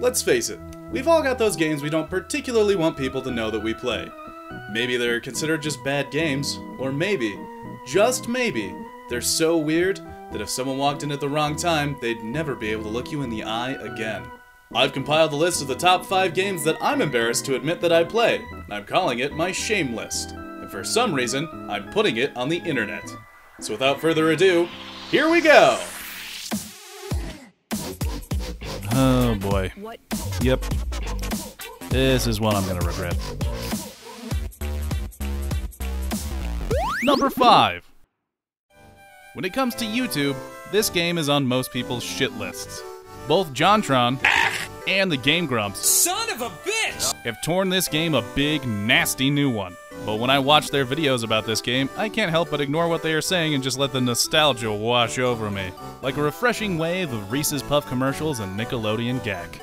Let's face it, we've all got those games we don't particularly want people to know that we play. Maybe they're considered just bad games, or maybe, just maybe, they're so weird that if someone walked in at the wrong time, they'd never be able to look you in the eye again. I've compiled a list of the top 5 games that I'm embarrassed to admit that I play, and I'm calling it my shame list. And for some reason, I'm putting it on the internet. So without further ado, here we go! Oh boy. Yep. This is one I'm gonna regret. Number 5. When it comes to YouTube, this game is on most people's shit lists. Both JonTron and the Game Grumps, son of a bitch, have torn this game a big, nasty new one. But when I watch their videos about this game, I can't help but ignore what they are saying and just let the nostalgia wash over me, like a refreshing wave of Reese's Puff commercials and Nickelodeon gag.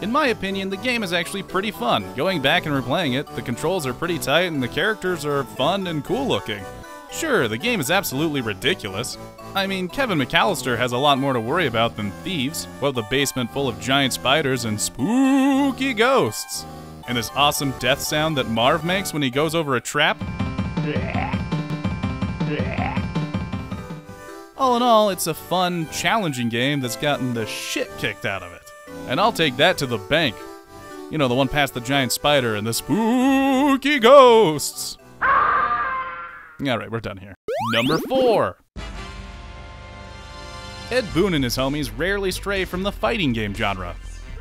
In my opinion, the game is actually pretty fun. Going back and replaying it, the controls are pretty tight and the characters are fun and cool looking. Sure, the game is absolutely ridiculous. I mean, Kevin McAllister has a lot more to worry about than thieves, with a basement full of giant spiders and spooky ghosts. And this awesome death sound that Marv makes when he goes over a trap. All in all, it's a fun, challenging game that's gotten the shit kicked out of it. And I'll take that to the bank. You know, the one past the giant spider and the spooky ghosts. Alright, we're done here. Number 4. Ed Boon and his homies rarely stray from the fighting game genre.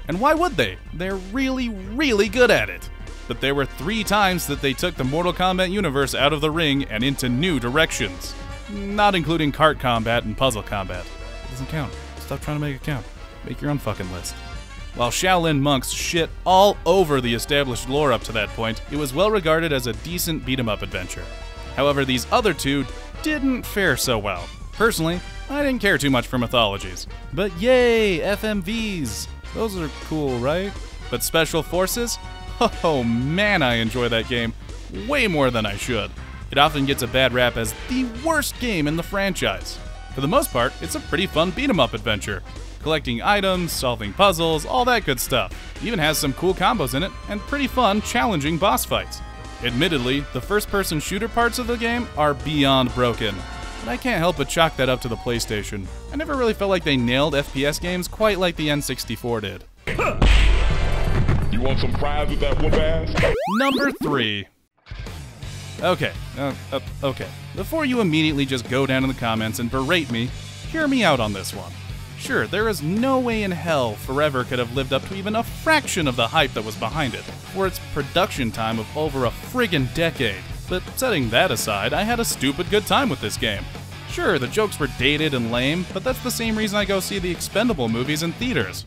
And why would they? They're really, really good at it. But there were 3 times that they took the Mortal Kombat universe out of the ring and into new directions. Not including cart combat and puzzle combat. It doesn't count. Stop trying to make it count. Make your own fucking list. While Shaolin monks shit all over the established lore up to that point, it was well regarded as a decent beat-em-up adventure. However, these other 2 didn't fare so well. Personally, I didn't care too much for mythologies. But yay, FMVs! Those are cool, right? But Special Forces? Oh man, I enjoy that game way more than I should. It often gets a bad rap as the worst game in the franchise. For the most part, it's a pretty fun beat-em-up adventure. Collecting items, solving puzzles, all that good stuff. It even has some cool combos in it, and pretty fun, challenging boss fights. Admittedly, the first-person shooter parts of the game are beyond broken, but I can't help but chalk that up to the PlayStation. I never really felt like they nailed FPS games quite like the N64 did. You want some fries with that whoop ass? Number 3. Okay. Before you immediately just go down in the comments and berate me, hear me out on this one. Sure, there is no way in hell Forever could have lived up to even a fraction of the hype that was behind it, for its production time of over a friggin' decade. But setting that aside, I had a stupid good time with this game. Sure, the jokes were dated and lame, but that's the same reason I go see the Expendable movies in theaters.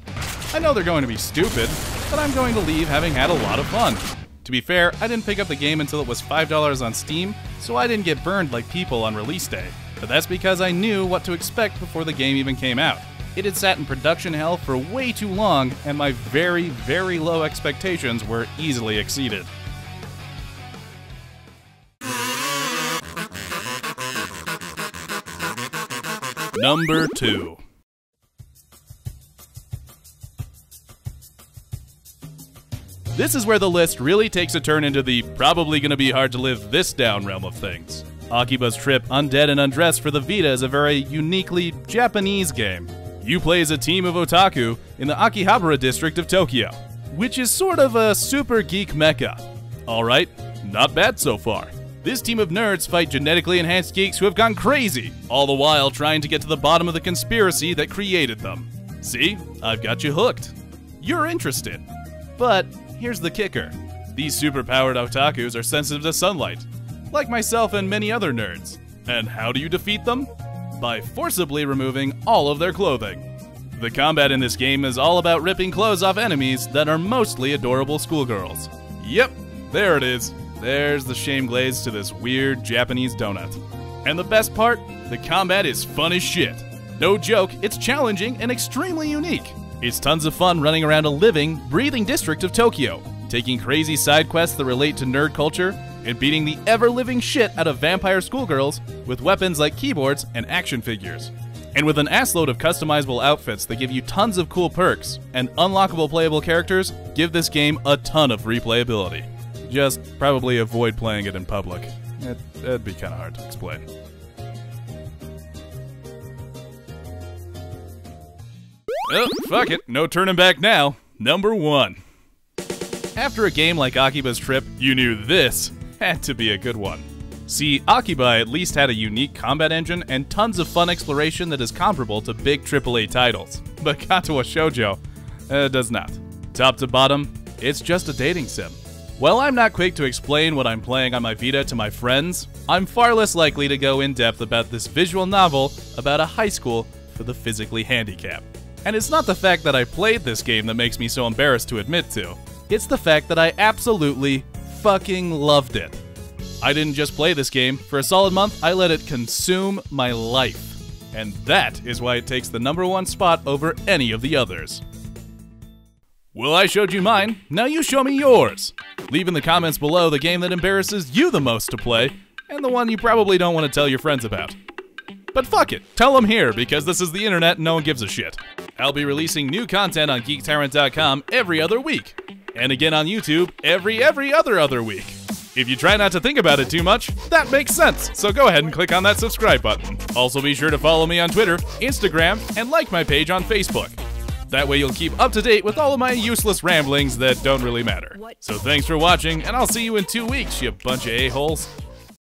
I know they're going to be stupid, but I'm going to leave having had a lot of fun. To be fair, I didn't pick up the game until it was $5 on Steam, so I didn't get burned like people on release day. But that's because I knew what to expect before the game even came out. It had sat in production hell for way too long, and my very, very low expectations were easily exceeded. Number 2. This is where the list really takes a turn into the probably gonna be hard to live this down realm of things. Akiba's Trip Undead and Undress for the Vita is a very uniquely Japanese game. You play as a team of otaku in the Akihabara district of Tokyo, which is sort of a super geek mecca. Alright, not bad so far. This team of nerds fight genetically enhanced geeks who have gone crazy, all the while trying to get to the bottom of the conspiracy that created them. See? I've got you hooked. You're interested. But here's the kicker. These superpowered otakus are sensitive to sunlight, like myself and many other nerds. And how do you defeat them? By forcibly removing all of their clothing. The combat in this game is all about ripping clothes off enemies that are mostly adorable schoolgirls. Yep, there it is. There's the shame glaze to this weird Japanese donut. And the best part? The combat is fun as shit. No joke, it's challenging and extremely unique. It's tons of fun running around a living, breathing district of Tokyo, taking crazy side quests that relate to nerd culture, and beating the ever-living shit out of vampire schoolgirls with weapons like keyboards and action figures. And with an assload of customizable outfits that give you tons of cool perks and unlockable playable characters, give this game a ton of replayability. Just probably avoid playing it in public. That'd be kind of hard to explain. Oh, fuck it. No turning back now. Number 1. After a game like Akiba's Trip, you knew this had to be a good one. See, Akiba at least had a unique combat engine and tons of fun exploration that is comparable to big AAA titles. But Katawa Shoujo does not. Top to bottom, it's just a dating sim. While I'm not quick to explain what I'm playing on my Vita to my friends, I'm far less likely to go in depth about this visual novel about a high school for the physically handicapped. And it's not the fact that I played this game that makes me so embarrassed to admit to. It's the fact that I absolutely fucking loved it. I didn't just play this game. For a solid month, I let it consume my life. And that is why it takes the number 1 spot over any of the others. Well, I showed you mine. Now you show me yours. Leave in the comments below the game that embarrasses you the most to play, and the one you probably don't want to tell your friends about. But fuck it, tell them here, because this is the internet and no one gives a shit. I'll be releasing new content on GeekTyrant.com every other week. And again on YouTube every other week. If you try not to think about it too much, that makes sense, so go ahead and click on that subscribe button. Also be sure to follow me on Twitter, Instagram, and like my page on Facebook. That way you'll keep up to date with all of my useless ramblings that don't really matter. So thanks for watching, and I'll see you in 2 weeks, you bunch of a-holes.